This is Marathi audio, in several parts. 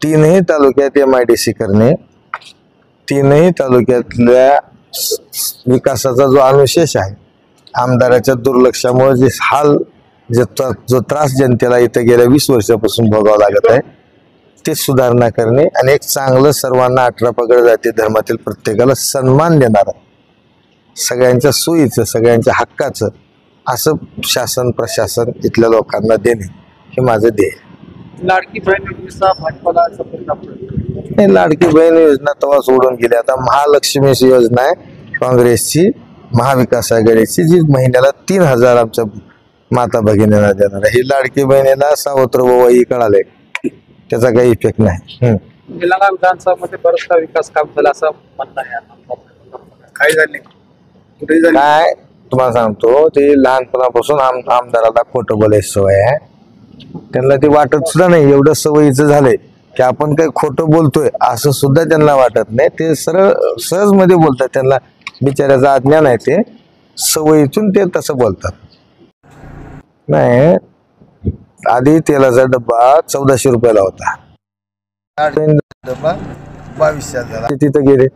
तीनही तालुक्यात MIDC करणे, तीनही तालुक्यातल्या विकासाचा जो अनुशेष आहे, आमदाराच्या दुर्लक्षामुळे जे हाल जो त्रास जनतेला इथं गेल्या 20 वर्षापासून भोगावं लागत आहे, ते सुधारणा करणे आणि एक चांगलं सर्वांना 18 पगड जाती धर्मातील प्रत्येकाला सन्मान देणारं, सगळ्यांच्या सोयीचं, सगळ्यांच्या हक्काचं असं शासन प्रशासन इथल्या लोकांना देणे हे माझं ध्येय. लाडकी बहीण योजनेचा भाजपाला नाही, लाडकी बहीण योजना तेव्हा सोडून गेली. आता महालक्ष्मी योजना आहे काँग्रेसची, महाविकास आघाडीची, जी महिन्याला 3000 आमच्या माता भगिनींना देणार आहे. ही लाडकी बहिणीला सावत्र बाबाही कळाले, त्याचा काही इफेक्ट नाही. निलंगा विधानसभामध्ये बराचसा विकास काम झाला असं म्हणणं आहे. काय झाले कुठे झाले काय तुम्हाला सांगतो, ते लहानपणापासून आमदाराला खोटं बोलायची सवय आहे. त्यांना ते वाटत सुद्धा नाही, एवढं सवयीचं झालंय की आपण काही खोटं बोलतोय असं सुद्धा त्यांना वाटत नाही. ते सरळ सहज मध्ये बोलतात, त्यांना बिचाऱ्याचा अज्ञान आहे, ते सवयीतून ते तसं बोलतात. नाही, आधी तेलाचा डब्बा 1400 रुपयाला होता, डब्बा 2200 झाला, तिथं गेले.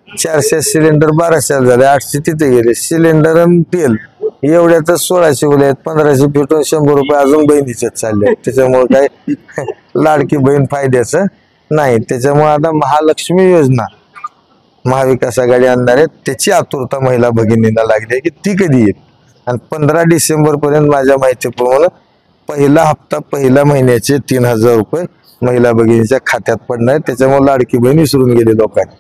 400 सिलेंडर 1200 झाले, 800 तिथे गेले. सिलेंडर आणि तेल एवढ्याच 1600 गेले, 1500 फिटून 100 रुपये अजून बहिणीचे चालले. त्याच्यामुळे काय लाडकी बहीण फायद्याचं नाही. त्याच्यामुळे आता महालक्ष्मी योजना महाविकास आघाडी आणणार आहेत, त्याची आतुरता महिला भगिनींना लागली आहे की ती कधी येईल. आणि 15 डिसेंबर पर्यंत माझ्या माहितीप्रमाणे पहिला हप्ता पहिल्या महिन्याचे 3000 रुपये महिला भगिनीच्या खात्यात पडणार. त्याच्यामुळे लाडकी बहीण विसरून गेली लोकांनी.